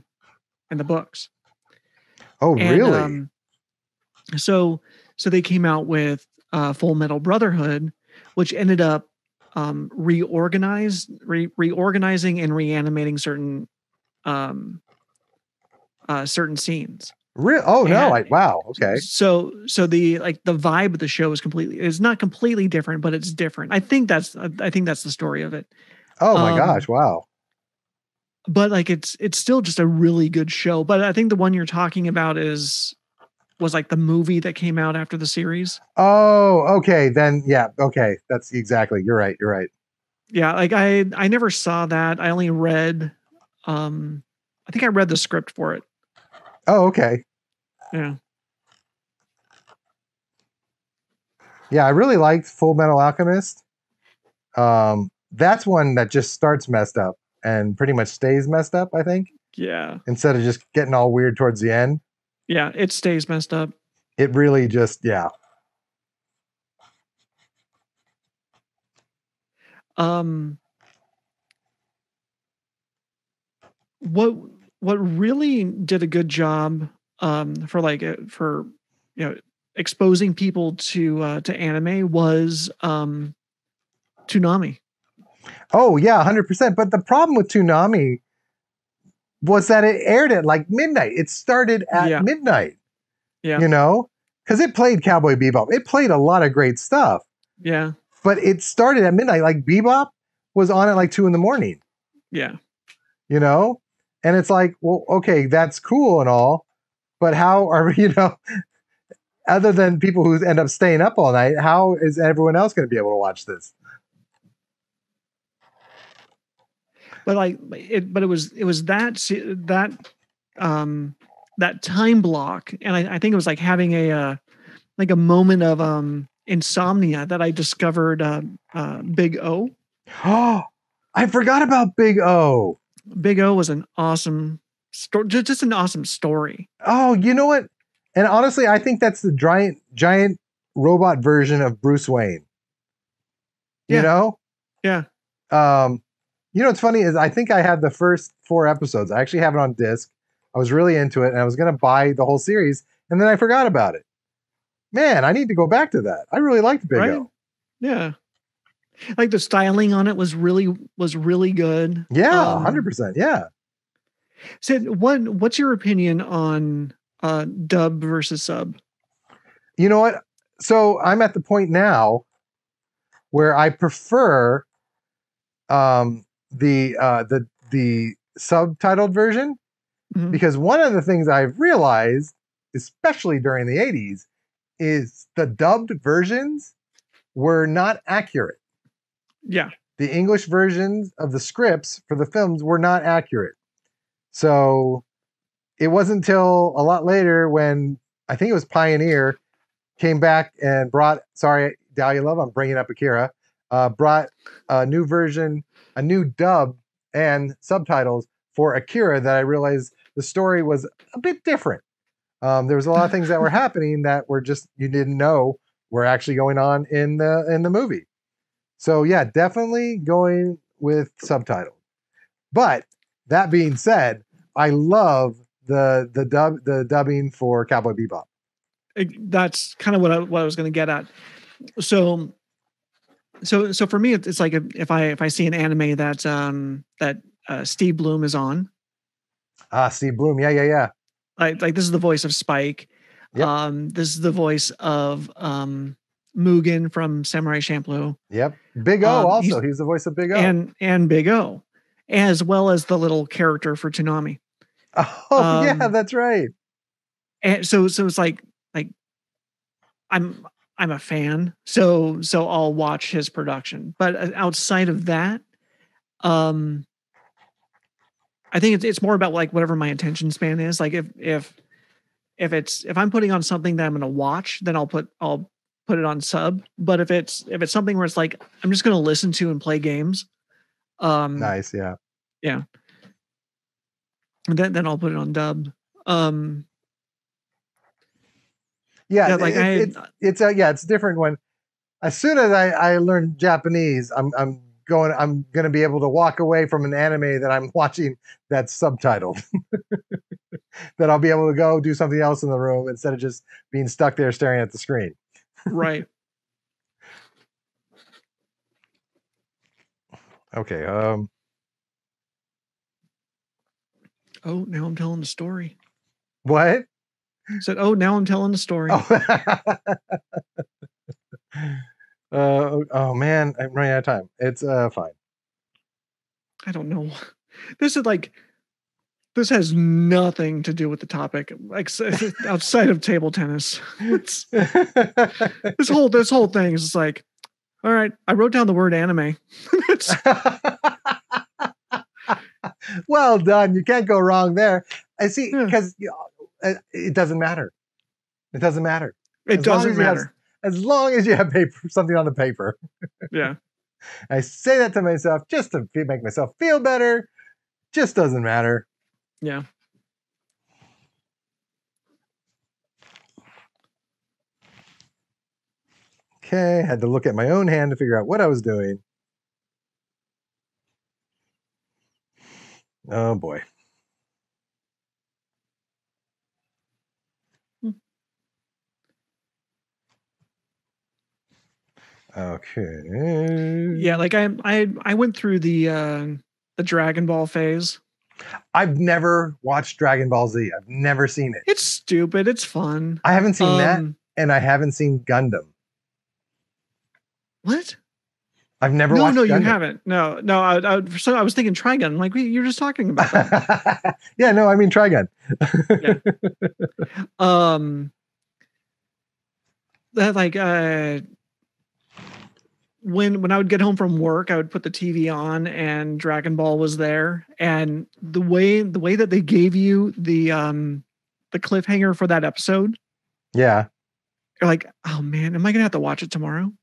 books. Oh, really? And, so they came out with Full Metal Brotherhood, which ended up reorganizing and reanimating certain certain scenes. Oh no! Wow. Okay. So the vibe of the show is not completely different, but it's different. I think that's the story of it. Oh my gosh! Wow. But like it's still just a really good show. But I think the one you're talking about was like the movie that came out after the series. Oh, okay. Then yeah. Okay, that's exactly. You're right. You're right. Yeah, like I never saw that. I only read. I think I read the script for it. Oh, okay. Yeah. Yeah, I really liked Full Metal Alchemist. That's one that just starts messed up and pretty much stays messed up, I think. Yeah. Instead of just getting all weird towards the end. Yeah, it stays messed up. It really just, yeah. What really did a good job for exposing people to anime was Toonami. Oh yeah, 100%. But the problem with Toonami was that it aired at like midnight. It started at midnight. Yeah. You know? Because it played Cowboy Bebop. It played a lot of great stuff. Yeah. But it started at midnight. Like Bebop was on at like 2 a.m. Yeah. You know? And it's like, well, okay, that's cool and all, but how are we, other than people who end up staying up all night, how is everyone else going to be able to watch this? But it was that time block, and I think it was like having a moment of insomnia that I discovered Big O. Oh, I forgot about Big O. Big O was an awesome story, just an awesome story. Oh, you know what? And honestly, I think that's the giant robot version of Bruce Wayne. You know? Yeah. What's funny is I think I had the first 4 episodes. I actually have it on disc. I was really into it, and I was going to buy the whole series, and then I forgot about it. Man, I need to go back to that. I really liked Big O. Yeah. Like the styling on it was really good. Yeah, 100%. Yeah. Sid, what's your opinion on dub versus sub? You know what? So I'm at the point now where I prefer the subtitled version, because one of the things I've realized, especially during the 80s, is the dubbed versions were not accurate. Yeah. The English versions of the scripts for the films were not accurate. So it wasn't until a lot later when I think it was Pioneer came back and brought, sorry, Dahlia Love, I'm bringing up Akira, brought a new version, a new dub and subtitles for Akira, that I realized the story was a bit different. There was a lot of things that were happening that were just, you didn't know were actually going on in the movie. So yeah, definitely going with subtitles. But that being said, I love the dubbing for Cowboy Bebop. That's kind of what I was going to get at. So for me, it's like if I see an anime that Steve Bloom is on. Steve Bloom. Yeah. Like this is the voice of Spike. Yep. This is the voice of Mugen from Samurai Champloo. Yep. Big O also. He's the voice of Big O. And Big O, as well as the little character for Toonami. Oh, yeah, that's right. And so it's like I'm a fan, so I'll watch his production. But outside of that, I think it's more about like whatever my attention span is. Like if I'm putting on something that I'm going to watch, then I'll put it on sub. But if it's something where it's like I'm just going to listen to and play games, nice, yeah. Then I'll put it on dub. It's different when as soon as I learn Japanese, I'm going to be able to walk away from an anime that I'm watching that's subtitled. That I'll be able to go do something else in the room instead of just being stuck there staring at the screen. Right. Okay. Oh, now I'm telling the story. What? I said, oh, now I'm telling the story. Oh man, I'm running out of time. It's fine. I don't know. This has nothing to do with the topic, like outside of table tennis. This whole thing is just like, all right, I wrote down the word anime. Well done. You can't go wrong there. I see, because it doesn't matter. It doesn't matter. It doesn't matter. As long as you have something on the paper. Yeah. I say that to myself just to make myself feel better. Just doesn't matter. Yeah. Okay, had to look at my own hand to figure out what I was doing. Oh boy. Okay. Yeah, like I went through the Dragon Ball phase. I've never watched Dragon Ball Z. I've never seen it. It's stupid. It's fun. I haven't seen that, and I haven't seen Gundam. What? I've never watched Gundam. No, you haven't. No. I was thinking Trigun. Like, you're just talking about that. Yeah, no, I mean Trigun. Yeah. That like when I would get home from work, I would put the TV on and Dragon Ball was there. And the way that they gave you the cliffhanger for that episode. Yeah. You're like, oh man, am I gonna have to watch it tomorrow?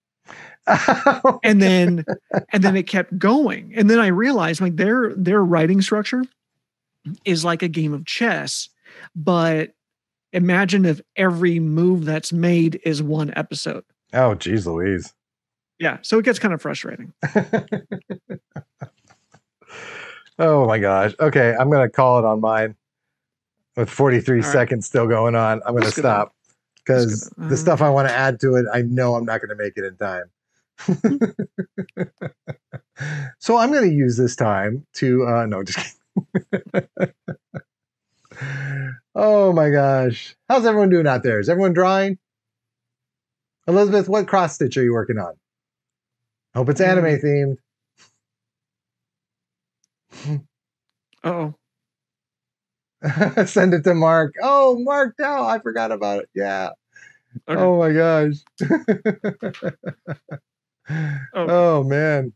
and then it kept going. And then I realized like their writing structure is like a game of chess, but imagine if every move that's made is one episode. Oh, geez Louise. Yeah, so it gets kind of frustrating. Oh my gosh. Okay, I'm going to call it on mine. With 43 seconds still going on, I'm going to stop. Because the stuff I want to add to it, I know I'm not going to make it in time. So I'm going to use this time to... no, just kidding. Oh my gosh. How's everyone doing out there? Is everyone drawing? Elizabeth, what cross stitch are you working on? Hope it's anime themed. Uh-oh. Send it to Mark. Oh, Mark, no, I forgot about it. Yeah. Okay. Oh my gosh. Oh man.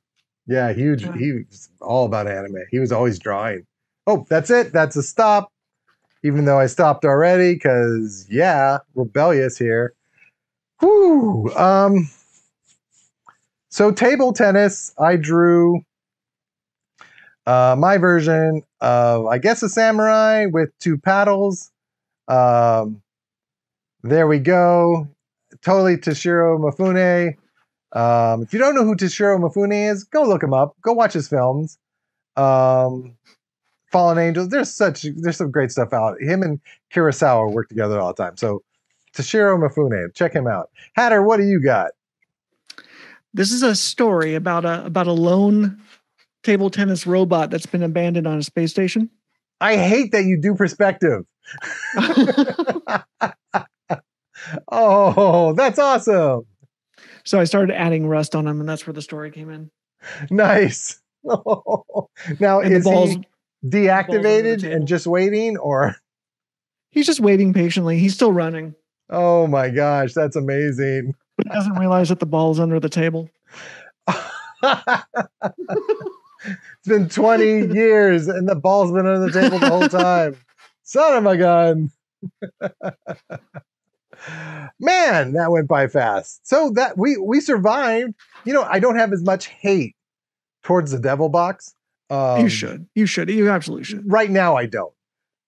Yeah, huge. He was all about anime. He was always drawing. Oh, that's it. That's a stop. Even though I stopped already, because yeah, rebellious here. Whoo. So table tennis, I drew my version of, I guess, a samurai with two paddles. There we go. Totally Toshiro Mifune. If you don't know who Toshiro Mifune is, go look him up. Go watch his films. Fallen Angels. There's some great stuff out. Him and Kurosawa work together all the time. So Toshiro Mifune, check him out. Hatter, what do you got? This is a story about a lone table tennis robot that's been abandoned on a space station. I hate that you do perspective. Oh, that's awesome. So I started adding rust on him, and that's where the story came in. Nice. Now, And is he deactivated and just waiting, or? He's just waiting patiently. He's still running. Oh my gosh, that's amazing. But he doesn't realize that the ball is under the table. It's been 20 years and the ball's been under the table the whole time. Son of a gun. Man, that went by fast. So that we survived. You know, I don't have as much hate towards the Devil Box. You should. You absolutely should. Right now, I don't.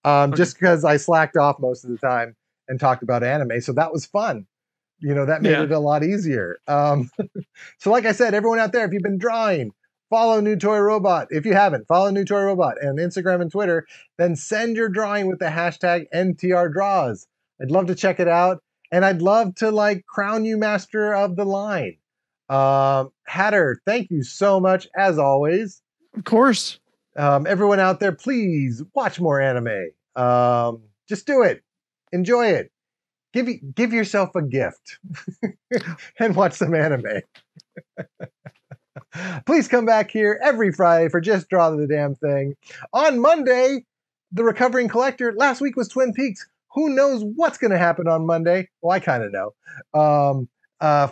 Okay. Just because I slacked off most of the time and talked about anime. So that was fun. You know, that made it a lot easier. So like I said, everyone out there, if you've been drawing, follow New Toy Robot. If you haven't, follow New Toy Robot on Instagram and Twitter. Then send your drawing with the hashtag NTRDraws. I'd love to check it out. And I'd love to like crown you master of the line. Hatter, thank you so much as always. Of course. Everyone out there, please watch more anime. Just do it. Enjoy it. Give yourself a gift and watch some anime. Please come back here every Friday for Just Draw the Damn Thing. On Monday, The Recovering Collector. Last week was Twin Peaks. Who knows what's going to happen on Monday? Well, I kind of know.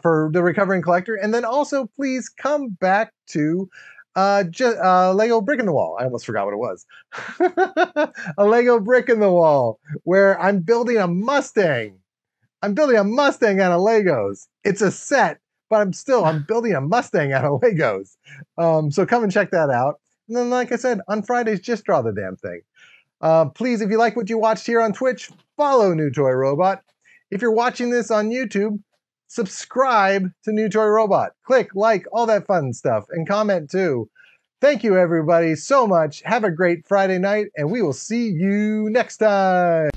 For The Recovering Collector. And then also, please come back to Lego Brick in the Wall. I almost forgot what it was. A Lego Brick in the Wall, where I'm building a Mustang. I'm building a Mustang out of Legos. It's a set, but I'm building a Mustang out of Legos. So come and check that out. And then, like I said, on Fridays, just draw the damn thing. Please, if you like what you watched here on Twitch, follow New Toy Robot. If you're watching this on YouTube, subscribe to New Toy Robot. Click, like, all that fun stuff, and comment too. Thank you, everybody, so much. Have a great Friday night, and we will see you next time.